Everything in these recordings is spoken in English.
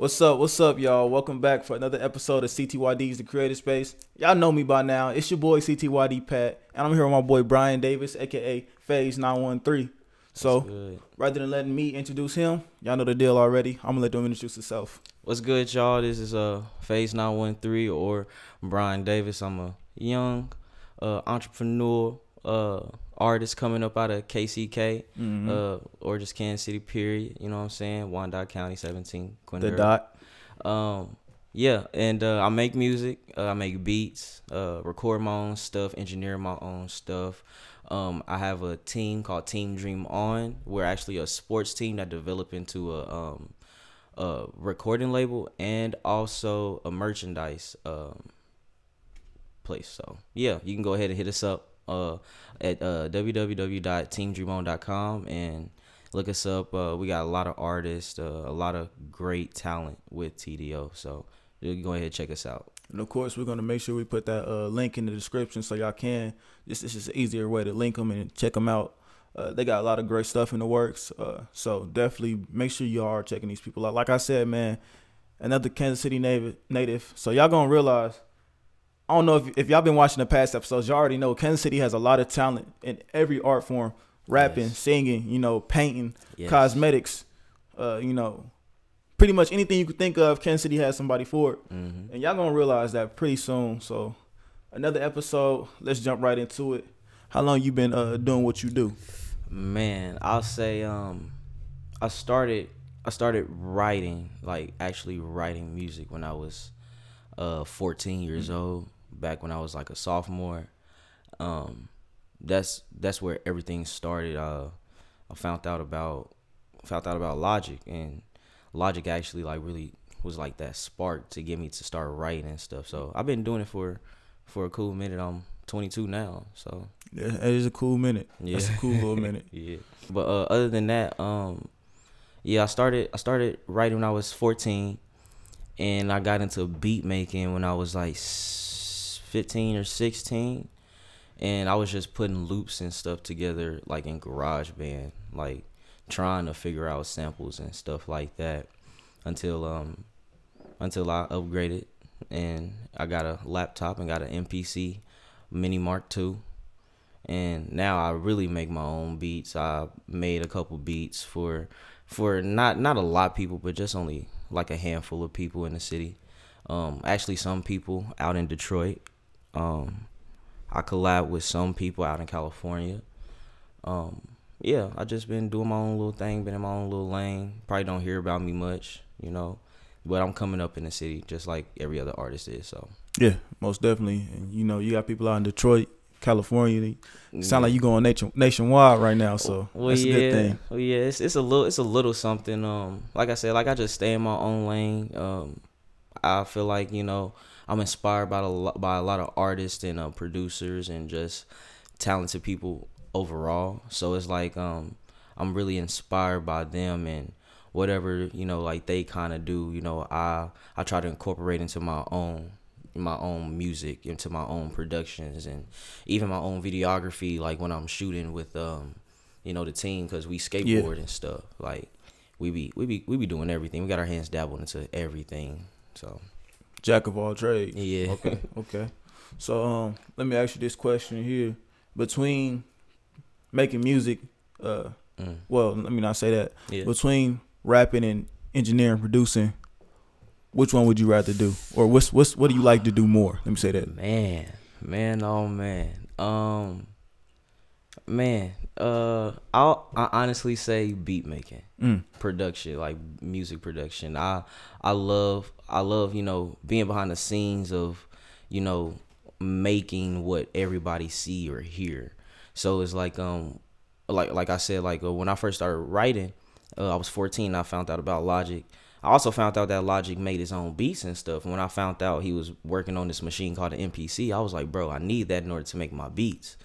What's up, y'all? Welcome back for another episode of CTYD's The Creative Space. Y'all know me by now. It's your boy CTYD Pat, and I'm here with my boy Brian Davis AKA Phase913. So, rather than letting me introduce him, y'all know the deal already. I'm gonna let them introduce himself. What's good, y'all? This is Phase913 or Brian Davis. I'm a young entrepreneur artist coming up out of KCK or just Kansas City, period. You know what I'm saying? Wyandotte County, 17. The dot. Yeah, and I make music. I make beats, record my own stuff, engineer my own stuff. I have a team called Team Dream On. We're actually a sports team that developed into a recording label and also a merchandise place. So yeah, you can go ahead and hit us up at www.teamdreamon.com and look us up. We got a lot of artists, a lot of great talent with TDO. So you can go ahead and check us out. And of course, we're gonna make sure we put that link in the description so y'all can. This is just an easier way to link them and check them out. They got a lot of great stuff in the works. So definitely make sure you are checking these people out. Like I said, man, another Kansas City native. So y'all gonna realize, I don't know if y'all been watching the past episodes, y'all already know Kansas City has a lot of talent in every art form. Rapping, singing, painting, cosmetics, pretty much anything you could think of, Kansas City has somebody for it. And y'all gonna realize that pretty soon. So another episode, let's jump right into it. How long you been doing what you do? Man, I'll say I started writing, like actually writing music when I was 14 years old, back when I was like a sophomore. That's where everything started. I found out about Logic, and Logic actually like really was like that spark to get me to start writing and stuff. So I've been doing it for a cool minute. I'm 22 now, so yeah, it is a cool minute. Yeah, that's a cool little minute. Yeah, but other than that, yeah, I started writing when I was 14, and I got into beat making when I was like 15 or 16. And I was just putting loops and stuff together, like in GarageBand, like trying to figure out samples and stuff like that, until I upgraded and I got a laptop and got an MPC Mini Mark II, and now I really make my own beats. I made a couple beats for not a lot of people, but just only like a handful of people in the city. Actually, some people out in Detroit. I collab with some people out in California. Yeah, I just been doing my own little thing, been in my own little lane. Probably don't hear about me much, but I'm coming up in the city just like every other artist is. So yeah, most definitely. And you got people out in Detroit, California. They sound like you going nationwide right now. So that's a good thing. Well, yeah, it's a little something. Like I said, like I just stay in my own lane. I feel like I'm inspired by a lot of artists and producers and just talented people overall. So it's like I'm really inspired by them, and whatever like they kind of do. I try to incorporate into my own music, into my own productions, and even my own videography. Like when I'm shooting with the team, because we skateboard and stuff. Like we be doing everything. We got our hands dabbled into everything. So. Jack of all trades. Yeah. Okay. So let me ask you this question here. Between making music, well, let me not say that. Yeah. Between rapping and engineering, producing, which one would you rather do? Or what do you like to do more? Let me say that. I honestly say beat making, production, like music production. I love being behind the scenes of making what everybody see or hear. So it's like I said, like when I first started writing, I was 14. I found out about Logic. I also found out that Logic made his own beats and stuff. And when I found out he was working on this machine called an MPC, I was like, bro, I need that in order to make my beats.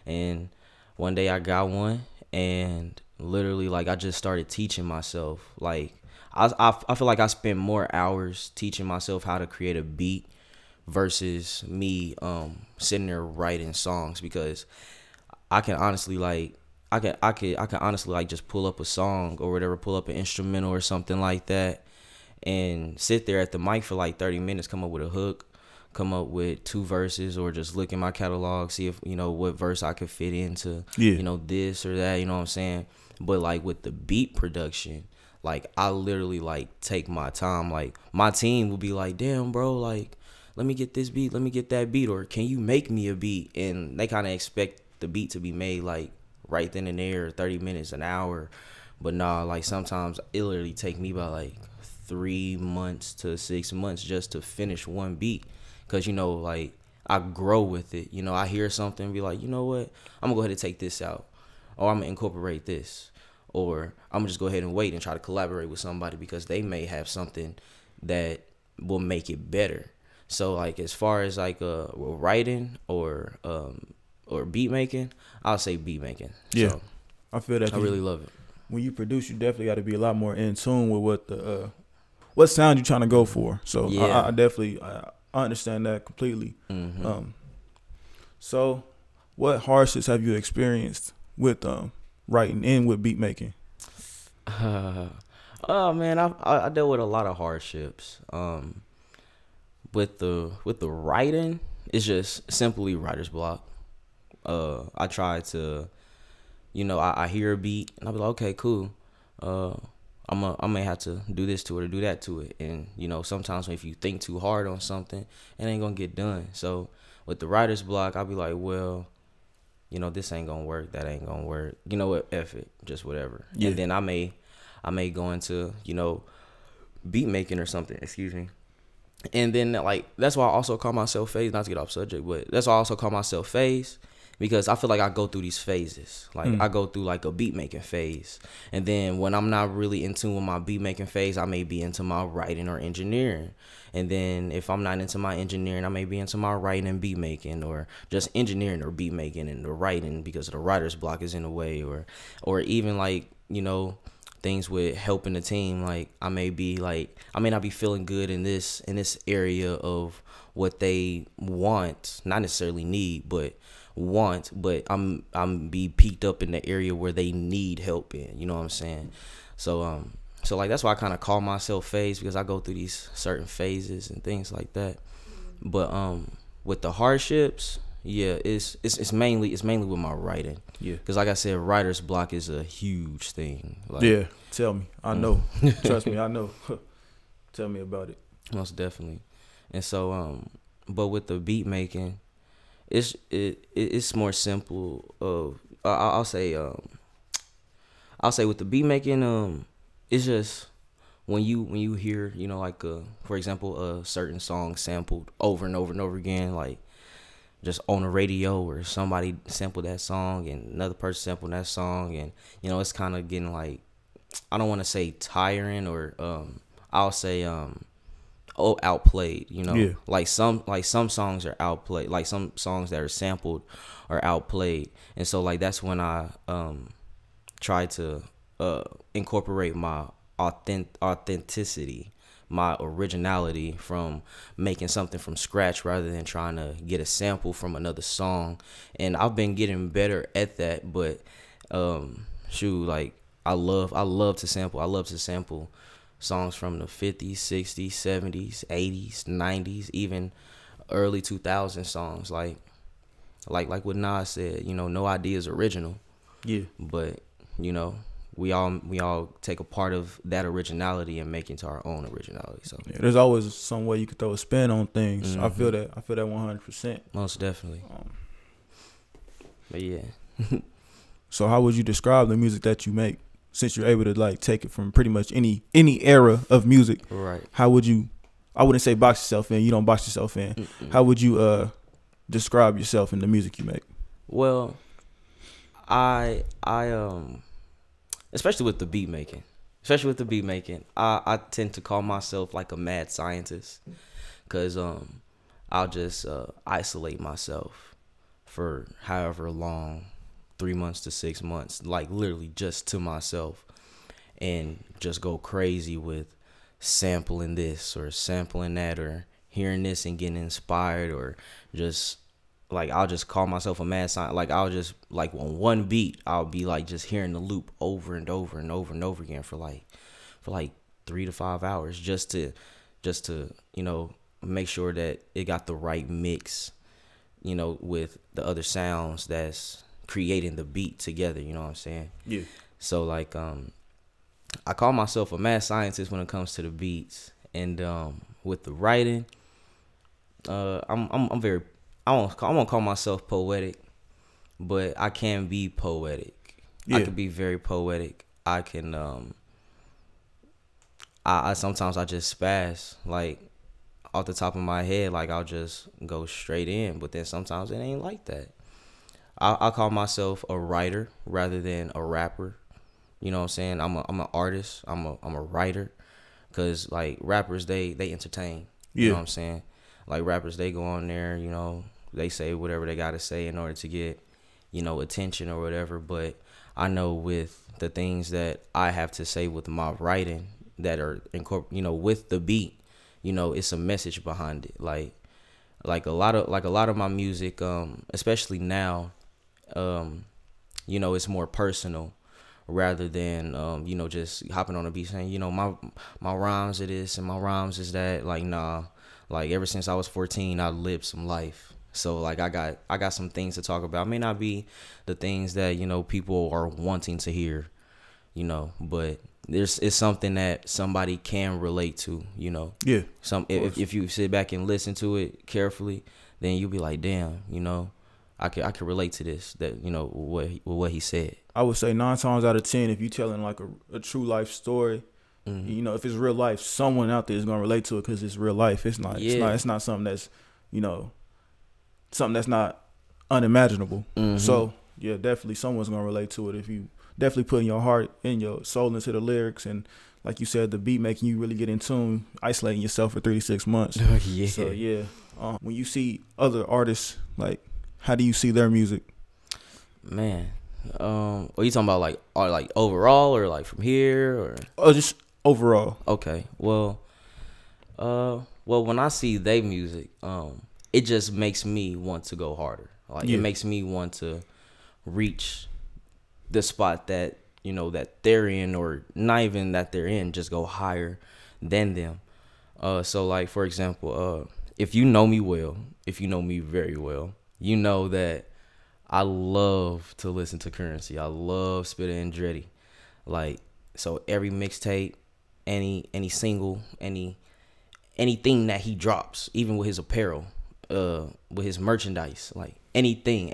And one day I got one, and literally like I just started teaching myself. Like I feel like I spent more hours teaching myself how to create a beat versus me sitting there writing songs, because I can honestly honestly just pull up a song or whatever, pull up an instrumental or something like that, and sit there at the mic for like 30 minutes, come up with a hook, come up with 2 verses, or just look in my catalog, see if, you know, what verse I could fit into, you know, this or that, you know what I'm saying? But like with the beat production, like I literally like take my time. Like my team will be like, damn, bro, like, let me get this beat, let me get that beat, or can you make me a beat? And they kind of expect the beat to be made like right then and there, 30 minutes, an hour. But nah, like sometimes it literally take me about like 3 months to 6 months just to finish one beat. Cause, you know, like I grow with it. You know, I hear something and be like, you know what, I'm gonna go ahead and take this out, or I'm gonna incorporate this, or I'm gonna just go ahead and wait and try to collaborate with somebody because they may have something that will make it better. So like as far as like writing or beat making, I'll say beat making. Yeah, so, I feel that. I really love it. When you produce, you definitely got to be a lot more in tune with what the what sound you're trying to go for. So yeah. I definitely I understand that completely. Mm-hmm. So what hardships have you experienced with writing and with beat making? Oh man, I dealt with a lot of hardships. With the writing, it's just simply writer's block. I try to, you know, I hear a beat and I'll be like, okay, cool. I may have to do this to it or do that to it. And, you know, sometimes if you think too hard on something, it ain't gonna get done. So with the writer's block, I'll be like, well, you know, this ain't gonna work, that ain't gonna work. You know what, F it, just whatever. Yeah. And then I may go into, you know, beat making or something, excuse me. And then like that's why I also call myself Phase, not to get off subject, but that's why I also call myself Phase, because I feel like I go through these phases. Like I go through like a beat making phase, and then when I'm not really in tune with my beat making phase, I may be into my writing or engineering. And then if I'm not into my engineering, I may be into my writing and beat making, or just engineering or beat making and the writing because the writer's block is in the way, or even like, you know, things with helping the team. Like I may not be feeling good in this area of what they want, not necessarily need, but want, but I'm be peaked up in the area where they need help in, you know what I'm saying? So like that's why I kind of call myself Phase, because I go through these certain phases and things like that. But with the hardships, yeah, it's mainly with my writing. Yeah, because like I said, writer's block is a huge thing. Like, yeah, tell me, I know. Trust me, I know. Tell me about it. Most definitely. And so but with the beat making, it's more simple. I'll say with the beat making, it's just when you hear, you know, like for example, a certain song sampled over and over and over again, like just on the radio, or somebody sampled that song and another person sampled that song, and you know, it's kind of getting like, I don't want to say tiring, or I'll say outplayed, you know. Yeah. like some songs are outplayed, like some songs that are sampled are outplayed. And so like that's when I try to incorporate my authenticity, my originality, from making something from scratch rather than trying to get a sample from another song. And I've been getting better at that, but like I love to sample songs from the 50s, 60s, 70s, 80s, 90s, even early 2000 songs. Like what Nas said, you know, no idea is original. Yeah. But, you know, we all take a part of that originality and make it into our own originality. So yeah, there's always some way you could throw a spin on things. Mm-hmm. I feel that 100%. Most definitely. But yeah. So how would you describe the music that you make, since you're able to like take it from pretty much any era of music? Right. How would you, I wouldn't say box yourself in, you don't box yourself in. Mm-mm. How would you describe yourself in the music you make? Well, I especially with the beat making, I tend to call myself like a mad scientist, because I'll just isolate myself for however long, 3 months to 6 months, like literally just to myself, and just go crazy with sampling this or sampling that, or hearing this and getting inspired, or just like I'll just call myself a mad scientist. Like I'll just, like on one beat, I'll be like just hearing the loop over and over and over and over again for like 3 to 5 hours just to make sure that it got the right mix, with the other sounds that's creating the beat together. You know what I'm saying? Yeah. So like I call myself a mad scientist when it comes to the beats, and with the writing, I'm very, I won't call myself poetic, but I can be poetic. Yeah. I can be very poetic. I can I sometimes I just spaz, like off the top of my head, like I'll just go straight in, but then sometimes it ain't like that. I call myself a writer rather than a rapper. You know what I'm saying? I'm an artist. I'm a writer, cause like rappers they entertain. You know what I'm saying? Like rappers they go on there, they say whatever they gotta say in order to get, attention or whatever. But I know with the things that I have to say with my writing that are with the beat, it's a message behind it. Like a lot of my music, especially now, it's more personal rather than just hopping on a beat saying, my rhymes are this and my rhymes is that. Like, nah, like ever since I was 14, I lived some life. So like I got some things to talk about. It may not be the things that people are wanting to hear, but it's something that somebody can relate to. Yeah. If you sit back and listen to it carefully, then you'll be like, damn, I could relate to this. That what he said. I would say 9 times out of 10, if you telling like a true life story, if it's real life, someone out there is gonna relate to it because it's real life. It's not. Yeah. It's not something that's something that's not unimaginable. So yeah, definitely someone's gonna relate to it if you definitely putting your heart and your soul into the lyrics, and like you said, the beat making you really get in tune, isolating yourself for 3 to 6 months. Yeah. So yeah, when you see other artists, like how do you see their music? Man, are you talking about like overall or like from here or? Oh, just overall. Okay, well, when I see their music, it just makes me want to go harder. Like it makes me want to reach the spot that that they're in, or not even that they're in, just go higher than them. So like for example, if you know me well, if you know me very well, you know that I love to listen to Currency. I love Spitta and Dreddy. Like, so every mixtape, any single, anything that he drops, even with his apparel, with his merchandise, like anything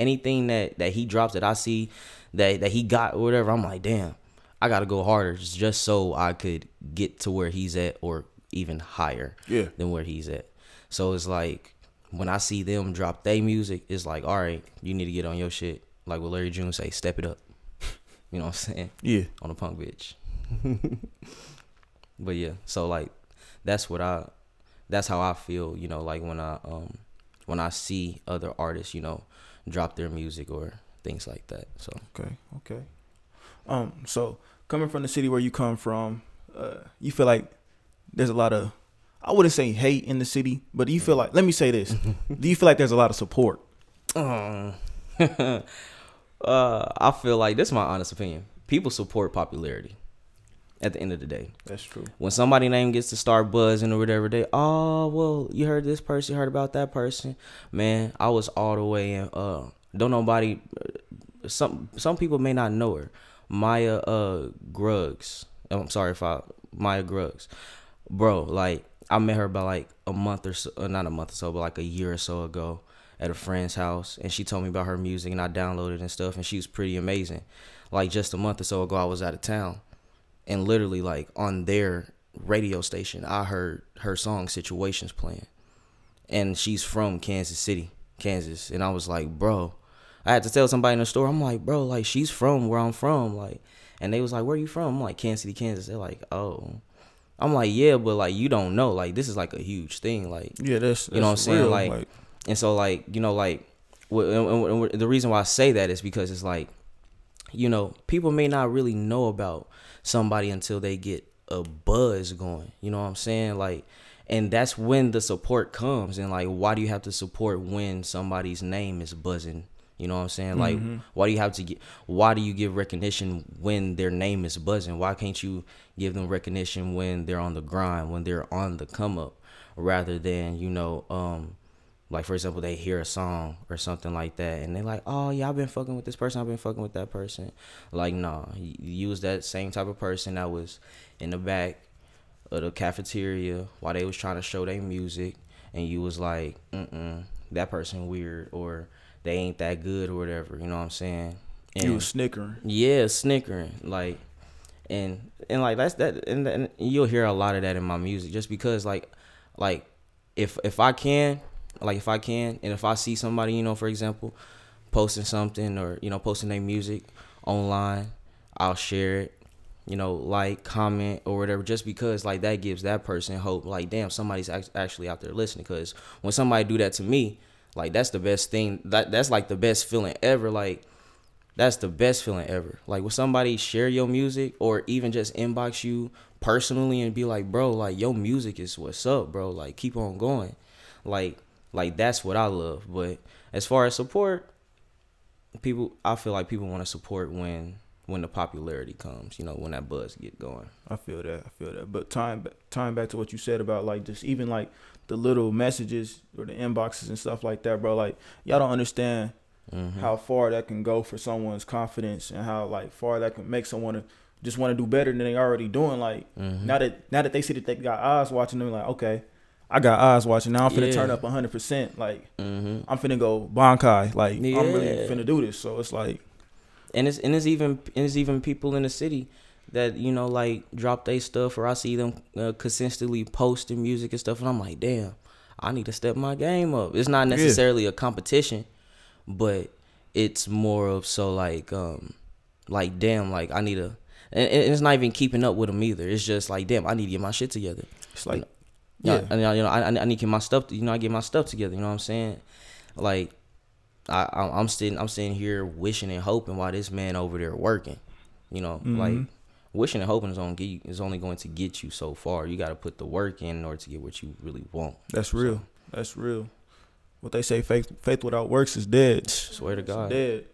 that he drops that I see that he got or whatever, I'm like, damn, I gotta go harder just so I could get to where he's at or even higher than where he's at. So it's like when I see them drop their music, it's like, all right, you need to get on your shit. Like what Larry June say, step it up. You know what I'm saying? Yeah. On a punk bitch. But yeah, so like that's how I feel, like when I see other artists, drop their music or things like that. So okay. So coming from the city where you come from, you feel like there's a lot of, I wouldn't say hate in the city, but do you feel like, let me say this, do you feel like there's a lot of support? I feel like, this is my honest opinion, people support popularity at the end of the day. That's true. When somebody's name gets to start buzzing or whatever, they, oh, well, you heard this person, you heard about that person. Man, I was all the way in, don't nobody, some people may not know her. Maya Gruggs. Maya Gruggs. Bro, like, I met her about like a month or so, not a month or so, but like a year or so ago at a friend's house. And she told me about her music and I downloaded and stuff. And she was pretty amazing. Like just a month or so ago, I was out of town. And literally like on their radio station, I heard her song Situations playing. And she's from Kansas City, Kansas. And I was like, bro, I had to tell somebody in the store. I'm like, bro, like she's from where I'm from. Like, and they was like, where are you from? I'm like, Kansas City, Kansas. They're like, oh. I'm like, yeah, but like you don't know, like this is like a huge thing, like that's you know what I'm saying, real, like, and so like like the reason why I say that is because it's like, people may not really know about somebody until they get a buzz going, you know what I'm saying, like, and that's when the support comes, and like, why do you have to support when somebody's name is buzzing, You know what I'm saying? Like, why do you give recognition when their name is buzzing? Why can't you give them recognition when they're on the grind, when they're on the come up, rather than, like, for example, they hear a song or something like that, and they're like, oh, yeah, I've been fucking with this person, I've been fucking with that person. Like, nah, you was that same type of person that was in the back of the cafeteria while they was trying to show their music, and you was like, that person weird, or they ain't that good or whatever, you know what I'm saying? And you was snickering. Yeah, snickering. Like, and like that's that, and you'll hear a lot of that in my music, just because like if I can, and if I see somebody, for example, posting something, or posting their music online, I'll share it, like, comment or whatever, just because like that gives that person hope, like, damn, somebody's actually out there listening. Because when somebody do that to me, like, that's the best thing, that's like the best feeling ever. Like, that's the best feeling ever. Like, when somebody share your music, or even just inbox you personally and be like, bro, like, your music is what's up, bro, like, keep on going, like that's what I love. But as far as support, I feel like people want to support when the popularity comes, when that buzz get going. I feel that. But tying back to what you said about, like, just even like the little messages or the inboxes and stuff like that, bro, like, y'all don't understand how far that can go for someone's confidence, and how, like, far that can make someone just want to do better than they already doing. Like, now that they see that they got eyes watching them, like, okay, I got eyes watching, now I'm finna turn up 100%. Like, I'm finna go bonkai. Like, I'm really finna do this. So it's like, and it's even people in the city that, like, drop their stuff, or I see them consistently posting music and stuff, and I'm like, damn, I need to step my game up. It's not necessarily a competition, but it's more of, so like damn, like, I need to, and it's not even keeping up with them either. It's just like, damn, I need to get my shit together. It's like, I need to get my stuff. I get my stuff together. You know what I'm saying? Like, I'm sitting here wishing and hoping while this man over there working. Like, wishing and hoping is only going to get you so far. You got to put the work in order to get what you really want. That's real. So, that's real. What they say, faith without works is dead. Swear to God. It's dead.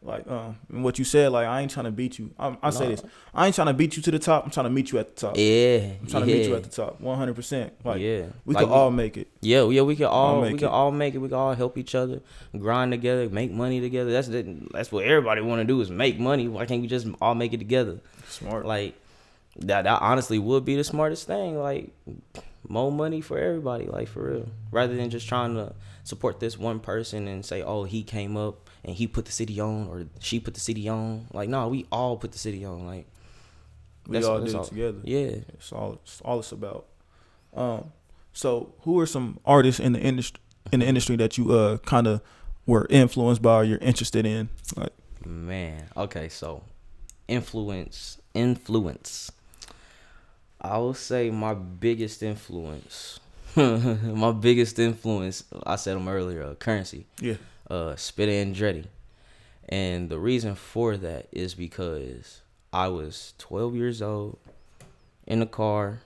Like, and what you said, like, I ain't trying to beat you. I say this, I ain't trying to beat you to the top. I'm trying to meet you at the top. Yeah, I'm trying to meet you at the top, 100%. Like, we like, can all make it. Yeah, we can all make it. We can all help each other, grind together, make money together. That's what everybody want to do, is make money. Why can't we just all make it together? Smart. Like, that honestly would be the smartest thing. Like, more money for everybody, like, for real, rather than just trying to support this one person and say, oh, he came up and he put the city on, or she put the city on. Like, no, we all put the city on. Like, we all did it together. Yeah, it's all it's about. So who are some artists in the industry that you kind of were influenced by, or you're interested in? Like, man, okay, so influence. I will say my biggest influence. I said them earlier. Currency. Yeah. Spitta and Dreddy. And the reason for that is because I was 12 years old in the car,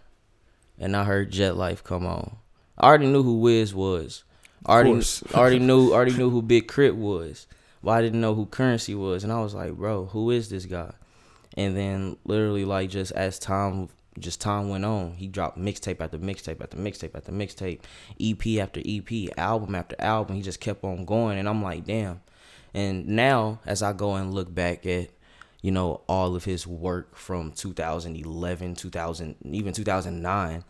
and I heard Jet Life come on. I already knew who Wiz was. Already knew who Big Crit was, but I didn't know who Currency was. And I was like, bro, who is this guy? And then literally, like, just as time went on, he dropped mixtape after mixtape after mixtape after mixtape, EP after EP, album after album. He just kept on going, and I'm like, damn. And now, as I go and look back at, all of his work from 2011, 2000, even 2009,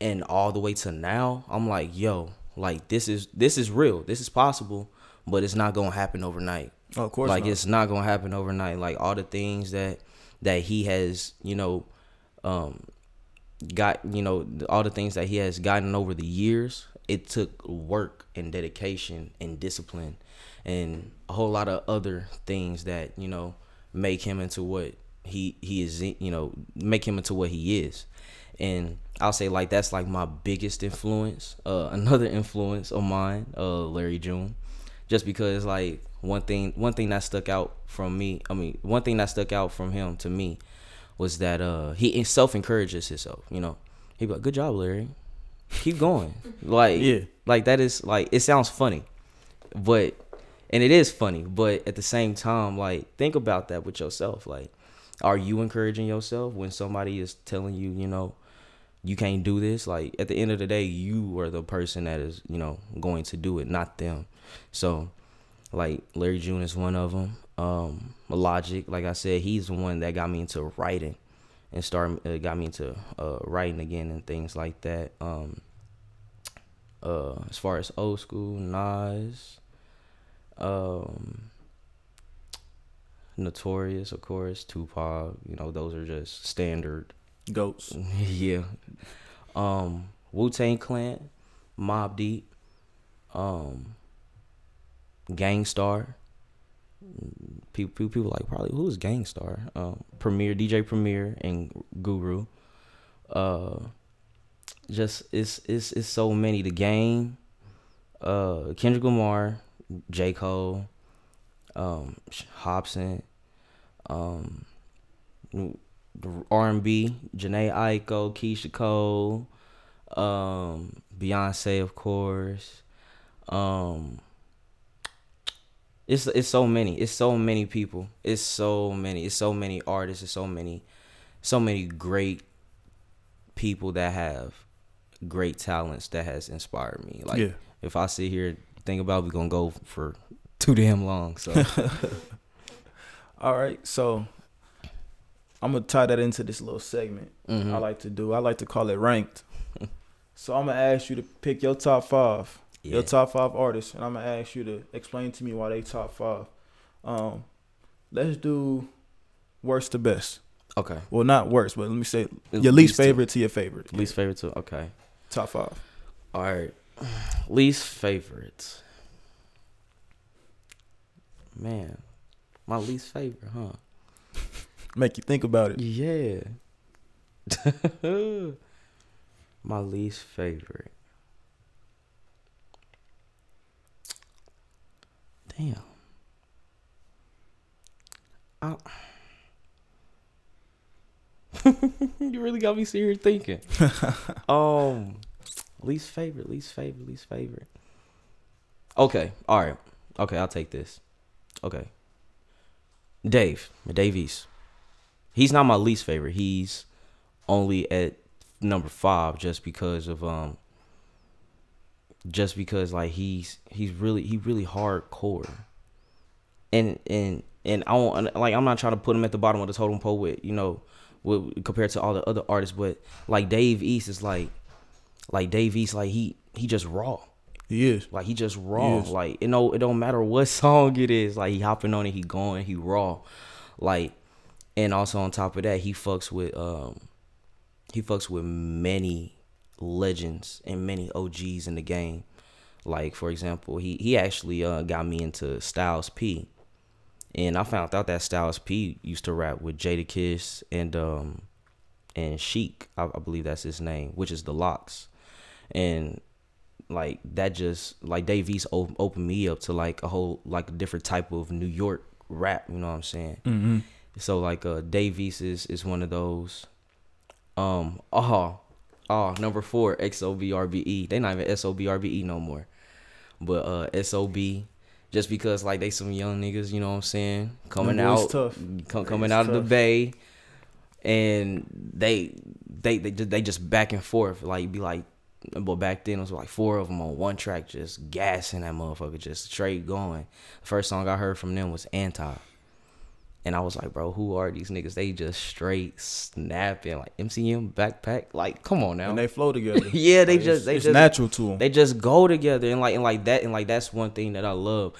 and all the way to now, I'm like, yo, like, this is real. This is possible, but it's not gonna happen overnight. Oh, of course, like, not. It's not gonna happen overnight. Like, all the things that he has, got, all the things that he has gotten over the years, it took work and dedication and discipline and a whole lot of other things that, make him into what he is, make him into what he is. And I'll say, like, that's like my biggest influence. Another influence of mine, Larry June, just because, like, one thing that stuck out from him to me was that he self-encourages himself. He be like, good job, Larry, keep going. Like, yeah, like, that is, like, it sounds funny, but And it is funny, but at the same time, like, think about that with yourself. Like, are you encouraging yourself when somebody is telling you, you know, you can't do this? Like, at the end of the day, you are the person that is, you know, going to do it, not them. So, like, Larry June is one of them. Logic, like I said, he's the one that got me into writing and got me into writing again and things like that. As far as old school, Nas, Notorious, of course, Tupac, you know, those are just standard goats. Yeah. Wu-Tang Clan, Mobb Deep, Gangstar. People like, probably, who is Gangstar? DJ Premier and Guru. Just it's so many. The Game, Kendrick Lamar, J. Cole, Hobson, R&B, Janae Aiko, Keisha Cole, Beyonce, of course. It's so many. It's so many people. It's so many artists. It's so many great people that have great talents that has inspired me. Like, if I sit here and think about it, we're gonna go for too damn long. So all right, so I'm gonna tie that into this little segment I like to do. I like to call it ranked. So I'm gonna ask you to pick your top five. Your top five artists, and I'm gonna ask you to explain to me why they top five. Let's do worst to best. Okay. Well, not worst, but let me say your least favorite to your favorite. Least favorite to, okay. Top five. All right. Least favorite. Man, my least favorite, huh? Make you think about it. Yeah. My least favorite. Damn. You really got me sitting here thinking. Least favorite. Okay, all right. Okay, I'll take this. Okay. Dave East. He's not my least favorite. He's only at number 5 just because like he's really hardcore. And I don't, like, I'm not trying to put him at the bottom of the totem pole with, you know, compared to all the other artists, but like Dave East is like he just raw. He is. Like, he just raw. Like, you know, it don't matter what song it is. Like, he hopping on it, he going, he raw. Like, and also on top of that, he fucks with many legends and many OGs in the game. Like, for example, he actually got me into Styles P. And I found out that Styles P used to rap with Jadakiss and Sheik. I believe that's his name, which is the Locks. And like, that just, like, Dave East opened me up to like a whole, like, a different type of New York rap, you know what I'm saying? Mm-hmm. So like Dave East is one of those. Number 4, XOBRBE. They not even SOBRBE no more. But SOB, just because, like, they some young niggas, you know what I'm saying, coming out, coming out of the Bay, and they just back and forth, like, be like, but back then it was like 4 of them on one track, just gassing that motherfucker, just straight going. The first song I heard from them was Anti. And I was like, bro, who are these niggas? They just straight snapping, like MCM, Backpack. Like, come on now. And they flow together. Yeah, they just natural to them. They just go together, and that's one thing that I love.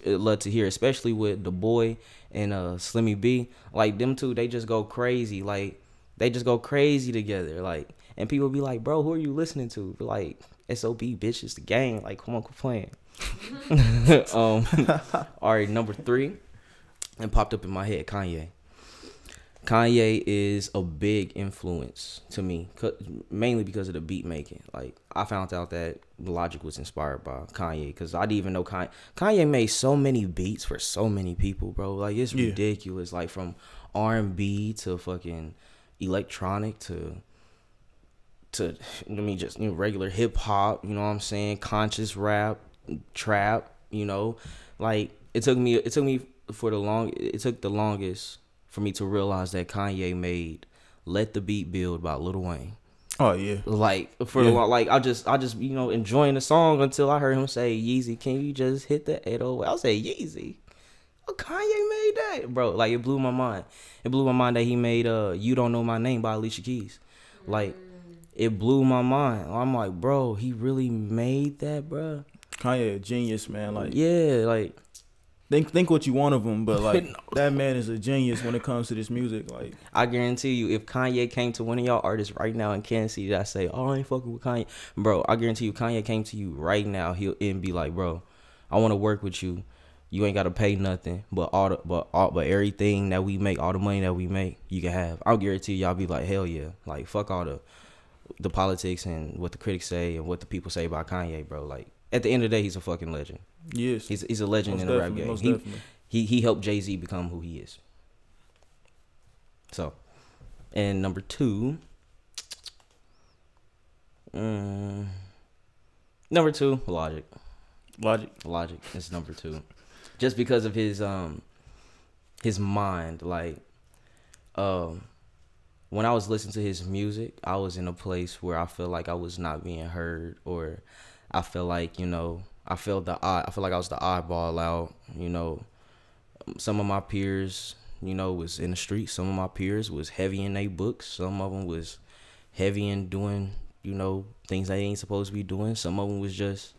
Love to hear, especially with the boy and Slimmy B. Like, them two, they just go crazy. Like, they just go crazy together. Like, and people be like, bro, who are you listening to? Be like, SOB, bitch, it's the gang. Like, come on, quit playing. All right, number 3. And popped up in my head, Kanye. Kanye is a big influence to me, mainly because of the beat making. Like, I found out that Logic was inspired by Kanye, because I didn't even know Kanye made so many beats for so many people, bro. Like, it's ridiculous. Like, from R&B to fucking electronic to just, you know, regular hip hop. You know what I'm saying? Conscious rap, trap. You know, like, it took the longest for me to realize that Kanye made "Let the Beat Build" by Lil Wayne. Oh yeah. Like for the like I just enjoying the song until I heard him say, "Yeezy, can you just hit the 808?" I say, "Yeezy, oh, Kanye made that, bro." Like it blew my mind. It blew my mind that he made "You Don't Know My Name" by Alicia Keys. Like it blew my mind. I'm like, bro, he really made that, bro. Kanye a genius, man. Like yeah, like think what you want of him, but like that man is a genius when it comes to this music. Like I guarantee you, if Kanye came to one of y'all artists right now in Kansas City that say, "Oh, I ain't fucking with Kanye," bro, I guarantee you, Kanye came to you right now, he'll be like, "Bro, I want to work with you. You ain't gotta pay nothing, but everything that we make, all the money that we make, you can have." I'll guarantee y'all be like, "Hell yeah!" Like fuck all the politics and what the critics say and what the people say about Kanye, bro. Like at the end of the day, he's a fucking legend. Yes, he's a legend in the rap game. He helped Jay-Z become who he is. So, and number 2, Logic. Logic is number 2, just because of his mind. Like, when I was listening to his music, I was in a place where I feel like I was not being heard, or I feel like I feel like I was the oddball out. Some of my peers, was in the street. Some of my peers was heavy in their books. Some of them was heavy in doing, things they ain't supposed to be doing. Some of them was just,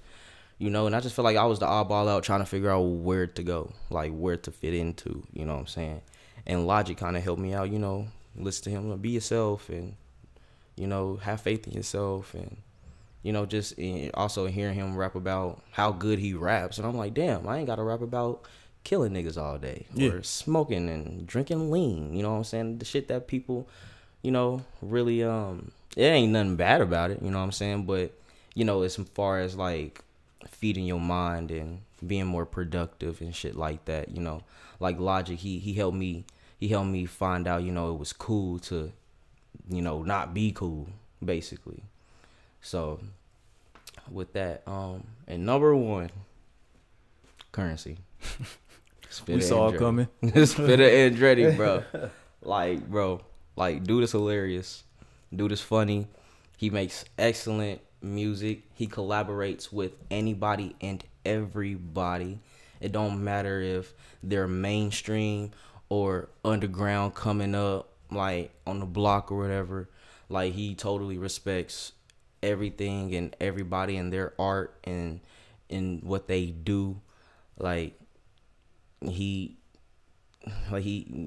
and I just feel like I was the oddball out trying to figure out where to go, like where to fit into, you know what I'm saying? And Logic kind of helped me out, listen to him, be yourself, and, have faith in yourself, and, just also hearing him rap about how good he raps. And I'm like, damn, I ain't got to rap about killing niggas all day or smoking and drinking lean. You know what I'm saying? The shit that people, really, it ain't nothing bad about it. You know what I'm saying? But, as far as like feeding your mind and being more productive and shit like that, like Logic, he helped me find out, it was cool to, not be cool, basically. So with that, and number 1, Currency. We saw it coming. Spitter Andretti, bro. Like, dude is hilarious. Dude is funny. He makes excellent music. He collaborates with anybody and everybody. It don't matter if they're mainstream or underground coming up, like on the block or whatever. Like, he totally respects everything and everybody and their art and what they do. Like he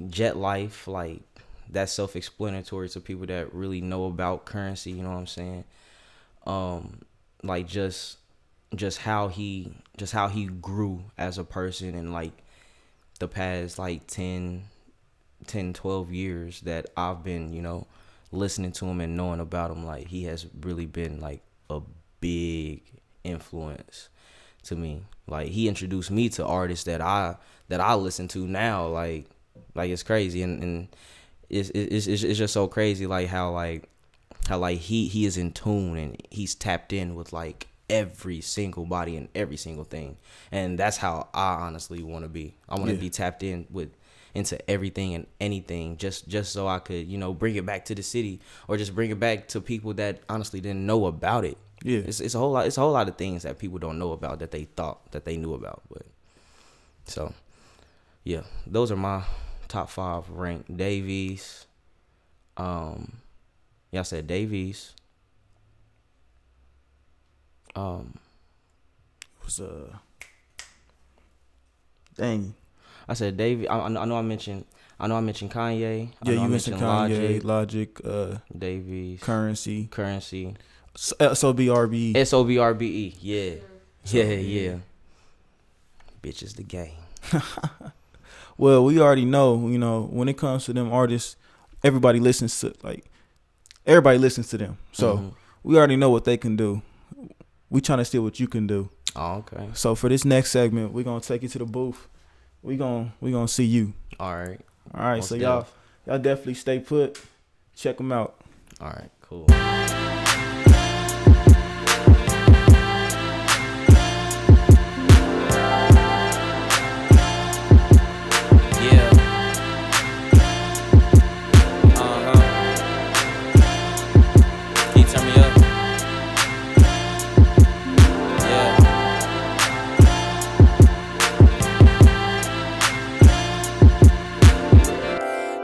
Jet Life, like that's self-explanatory to people that really know about Currency, you know what I'm saying? Like just how he grew as a person in like the past like 10 12 years that I've been, listening to him and knowing about him. Like, he has really been like a big influence to me. Like, he introduced me to artists that I listen to now. Like it's crazy, and it's just so crazy. Like how he is in tune and he's tapped in with like every single body and every single thing, and that's how I honestly want to be. I want to be tapped in into everything and anything, just so I could, bring it back to the city, or just bring it back to people that honestly didn't know about it. Yeah, it's a whole lot of things that people don't know about that they thought that they knew about. But so yeah, those are my top 5 ranked. Davies, y'all said Davies. Was dang. I said Davies. I know I mentioned Kanye. Yeah, you mentioned Kanye, Logic, Davies, Currency. SOBRBE. SOBRBE. Yeah. Yeah. Bitch is the game. Well, we already know, when it comes to them artists, everybody listens to them. So we already know what they can do. We trying to see what you can do. Oh, okay. So for this next segment, we're gonna take you to the booth. We gonna see you. All right. Most so y'all definitely stay put. Check them out. All right. Cool.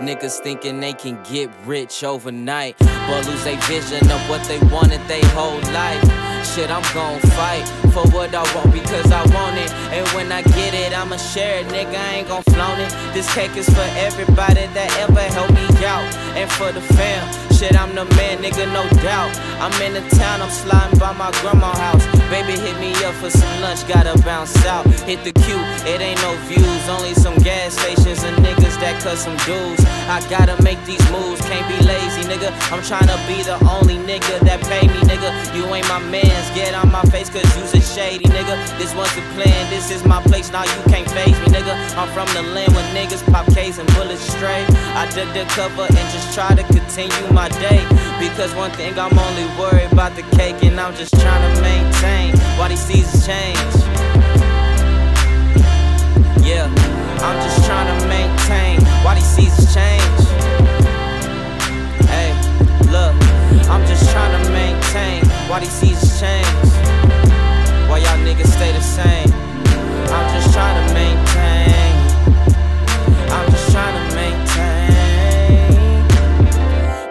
niggas thinking they can get rich overnight, but lose their vision of what they wanted they whole life. Shit, I'm gon' fight for what I want because I want it. And when I get it, I'ma share it, nigga, I ain't gon' flaunt it. This cake is for everybody that ever helped me out. And for the fam, shit, I'm the man, nigga, no doubt. I'm in the town, I'm sliding by my grandma's house. Baby, hit me up for some lunch, gotta bounce out. Hit the queue, it ain't no views, only some gas stations and niggas that cut some dues. I gotta make these moves, can't be lazy, nigga. I'm tryna be the only nigga that pay me, nigga. You ain't my mans, get on my face cause you's a shady, nigga. This one's the plan, this is my place, now you can't face me, nigga. I'm from the land where niggas pop K's and bullets straight. I did the cover and just try to continue my day, because one thing, I'm only worried about the cake and I'm just tryna maintain while these seasons change. Yeah, I'm just tryna maintain while these seasons change. Hey, look, I'm just tryna maintain while these seasons change. While y'all niggas stay the same. I'm just tryna maintain. I'm just tryna maintain.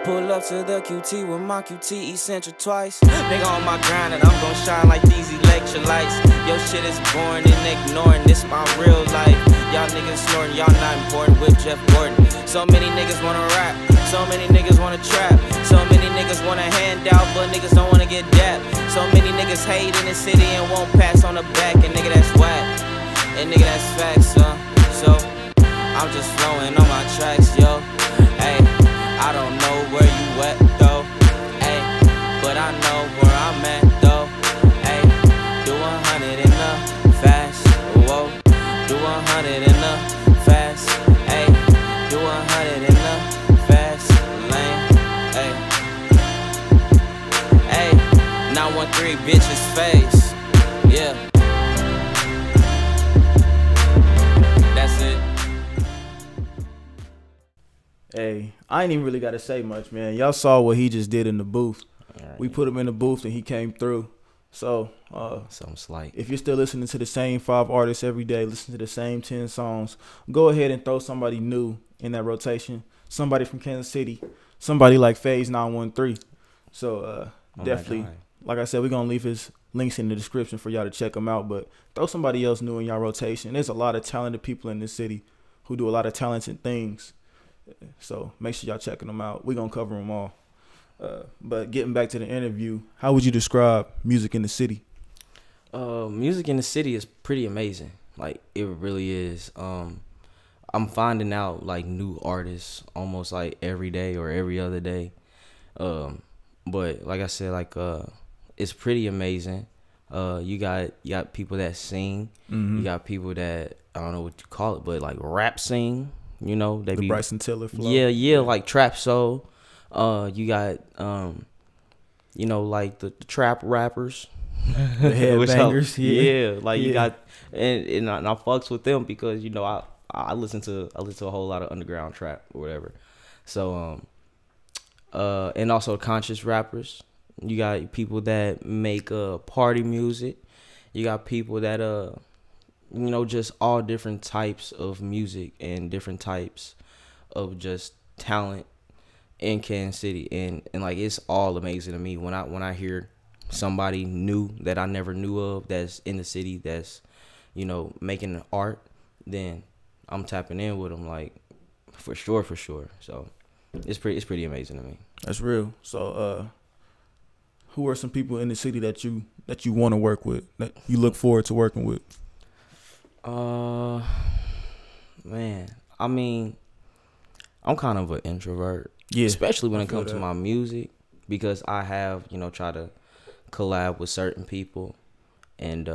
Pull up to the QT with my QT essential twice. Nigga on my grind and I'm gon' shine like these electrolytes. Your shit is boring and ignoring, this my real life. Y'all niggas snorting, y'all not important with Jeff Gordon. So many niggas wanna rap, so many niggas wanna trap. So many niggas wanna hand out, but niggas don't wanna get dapped. So many niggas hate in the city and won't pass on the back. And nigga, that's whack, and nigga, that's facts, So, I'm just flowing on my tracks, yo. Hey, I don't know where you at, though. Hey, but I know where I'm at, though. Hey, do 100 in the fast, whoa. Do 100 in the fast, hey. Do 100 in the fast lane, hey. Hey, 913 bitches face, yeah. That's it. Hey, I ain't even really got to say much, man. Y'all saw what he just did in the booth. Right. We put him in the booth and he came through. So, something slight. if you're still listening to the same 5 artists every day, listen to the same 10 songs, go ahead and throw somebody new in that rotation. Somebody from Kansas City, somebody like Phase913. So, definitely, like I said, we're going to leave his links in the description for y'all to check him out. But throw somebody else new in y'all rotation. There's a lot of talented people in this city who do a lot of talented things. So make sure y'all checking them out. We're going to cover them all. But getting back to the interview, how would you describe music in the city? Music in the city is pretty amazing. Like, it really is. I'm finding out like new artists almost like every day or every other day. But like I said, like it's pretty amazing. You got people that sing. Mm-hmm. You got people that, I don't know what you call it, but like rap sing. You know, they be Bryson Tiller flow. Yeah, like trap soul. You got you know, like the trap rappers, the headbangers. Yeah, like you got, and I fucks with them because, you know, I listen to a whole lot of underground trap or whatever. So and also conscious rappers. You got people that make party music. You got people that you know, just all different types of music and different types of just talent in Kansas City, and like it's all amazing to me when I hear somebody new that I never knew of that's in the city that's, you know, making art, then I'm tapping in with them, like for sure. So it's pretty amazing to me. That's real. So who are some people in the city that you want to work with, that you look forward to working with? Man, I mean, I'm kind of an introvert. Yeah, especially when it comes to my music, because I have, you know, tried to collab with certain people, and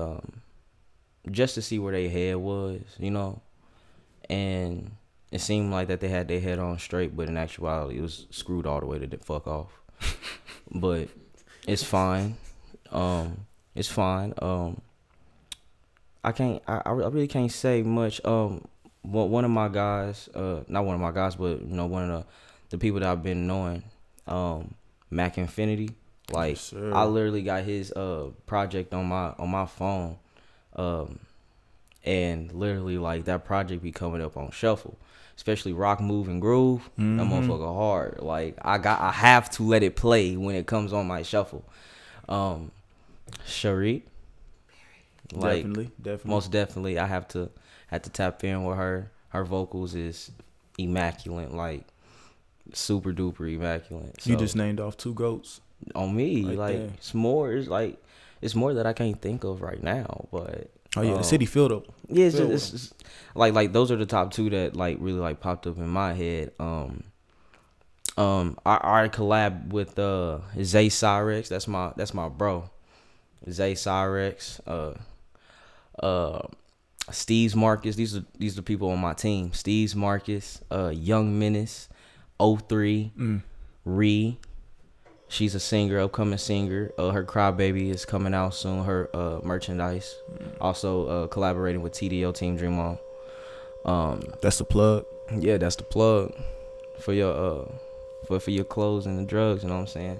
just to see where their head was, you know, and it seemed like that they had their head on straight, but in actuality, it was screwed all the way to the fuck off. But it's fine. It's fine. I really can't say much. One of my guys, not one of my guys, but, you know, one of the people that I've been knowing, Mac Infinity. Like, yes, I literally got his project on my phone, and literally like that project be coming up on shuffle, especially Rock Move and Groove. That motherfucker hard. Like I have to let it play when it comes on my shuffle. Sharik, like Definitely. most definitely, I have to tap in with her. Her vocals is immaculate, like super duper immaculate. So, you just named off 2 goats. on me, Right like there. it's more that I can't think of right now, but Oh yeah, the city filled up. yeah, Filled with it's like those are the top 2 that like really like popped up in my head. I collab with Zay Cyrex. That's my bro. Zay Cyrex. Steve's Marcus. These are the people on my team. Steve's Marcus. Young Menace. 03. Ree. She's a singer, upcoming singer. Her Crybaby is coming out soon. Her merchandise. Also collaborating with TDO Team Dream On. That's the plug. Yeah, that's the plug for your for your clothes and the drugs. You know what I'm saying?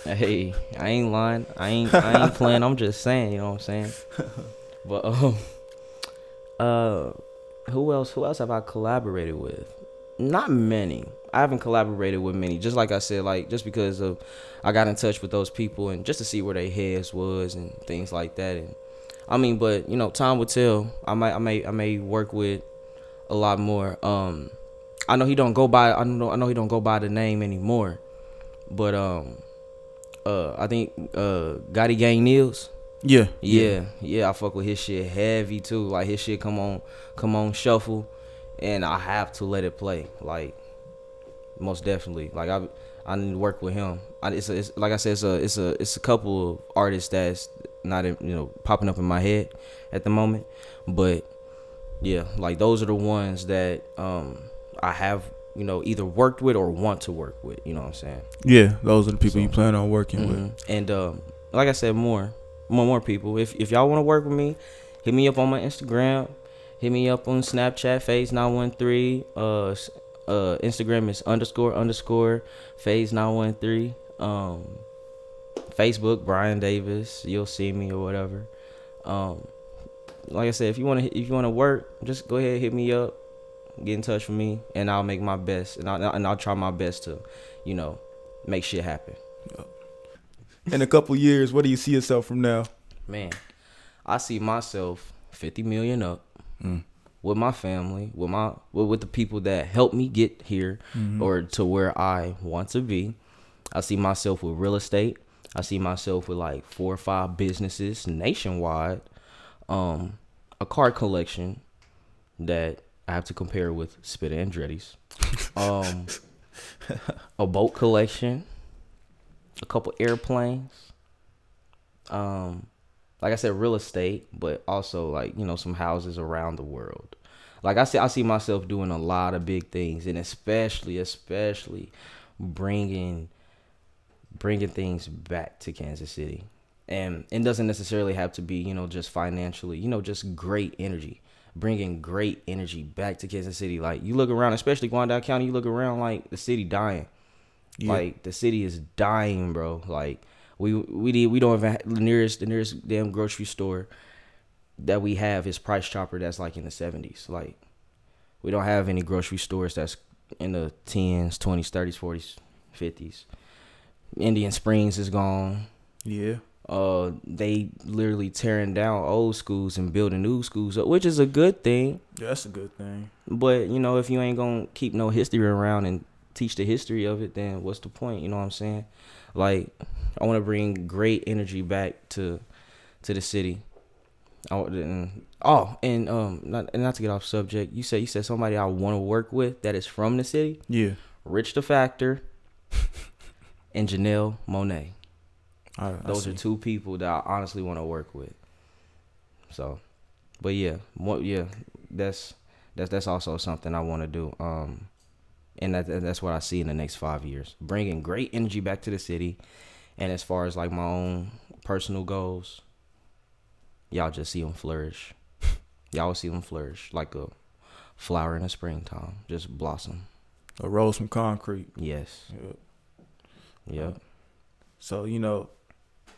Hey, I ain't lying. I ain't playing. I'm just saying. You know what I'm saying? But who else have I collaborated with? Not many. I haven't collaborated with many. Just like I said, like just because of I got in touch with those people and just to see where their heads was and things like that. And I mean, but you know, time will tell. I may work with a lot more. I know he don't go by. I know he don't go by the name anymore. But I think Gotti Gang Nils. Yeah. I fuck with his shit heavy too. Like his shit come on shuffle, and I have to let it play. Like most definitely. Like I need to work with him. It's like I said, it's a couple of artists that's not popping up in my head at the moment, but yeah, like those are the ones that I have either worked with or want to work with. You know what I'm saying? Yeah, those are the people you plan on working with. And like I said, more people. If y'all want to work with me, hit me up on my Instagram. Hit me up on Snapchat, Phase913. Instagram is __ Phase913. Facebook, Brian Davis. You'll see me or whatever. Like I said, if you wanna work, just go ahead, hit me up, get in touch with me, and I'll make my best, and I'll try my best to, make shit happen. In a couple years, where do you see yourself from now? Man, I see myself 50 million up with my family, with the people that helped me get here or to where I want to be. I see myself with real estate. I see myself with like 4 or 5 businesses nationwide. A car collection that I have to compare with Spitta Andretti's. A boat collection. A couple airplanes. Like I said, real estate, but also like, some houses around the world. Like I see myself doing a lot of big things, and especially bringing things back to Kansas City. And it doesn't necessarily have to be, just financially, just great energy, bringing great energy back to Kansas City. Like you look around, especially Guangdong County, you look around like the city dying. Yeah. Like the city is dying, bro. Like we don't even have the nearest damn grocery store that we have is Price Chopper. That's like in the 70s. Like we don't have any grocery stores that's in the 10s, 20s, 30s, 40s, 50s. Indian Springs is gone. Yeah. They literally tearing down old schools and building new schools, which is a good thing. Yeah, that's a good thing. But if you ain't gonna keep no history around and teach the history of it, then what's the point? You know what I'm saying? Like, I want to bring great energy back to the city. Not to get off subject. You said somebody I want to work with that is from the city. Yeah. Rich the Factor and Janelle Monáe. Those are 2 people that I honestly want to work with. So, but yeah, that's also something I want to do. And that's what I see in the next 5 years, bringing great energy back to the city. And as far as like my own personal goals, y'all just see them flourish. Y'all will see them flourish like a flower in the springtime, just blossom. A rose from concrete. Yes. Yep. So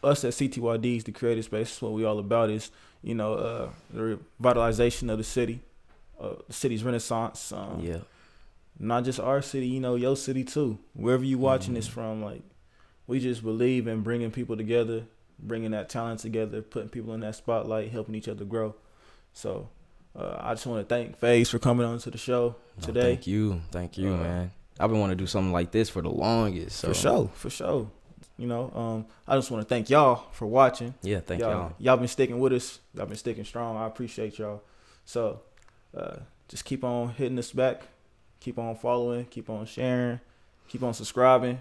us at CTYD, the creative space, is what we all about is, you know, the revitalization of the city, the city's renaissance. Yeah. Not just our city, you know, your city too. Wherever you watching this from, like, we just believe in bringing people together, bringing that talent together, putting people in that spotlight, helping each other grow. So I just want to thank FaZe for coming on to the show today. Thank you, man. I've been wanting to do something like this for the longest. So. For sure. You know, I just want to thank y'all for watching. Yeah, thank y'all. Y'all been sticking with us. Y'all been sticking strong. I appreciate y'all. So just keep on hitting us back. Keep on following. Keep on sharing. Keep on subscribing.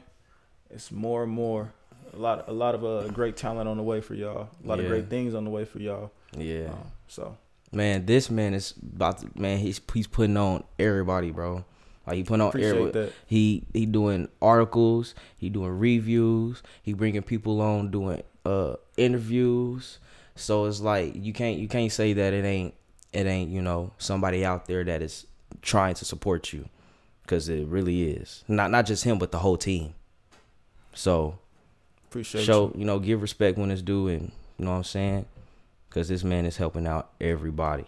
It's more and more. A lot of great talent on the way for y'all. A lot of great things on the way for y'all. Yeah. So. Man, this man is about to, man, he's putting on everybody, bro. Like, he putting on everybody. He doing articles, he doing reviews, he bringing people on doing interviews. So it's like you can't say that it ain't, you know, somebody out there that is trying to support you, because it really is. Not just him, but the whole team. So appreciate you know, give respect when it's due, and you know what I'm saying? Because this man is helping out everybody.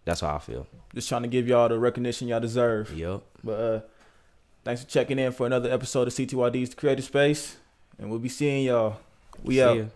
That's how I feel. Just trying to give y'all the recognition y'all deserve. Yep. But thanks for checking in for another episode of CTYD's The Creative Space. And we'll be seeing y'all. We out.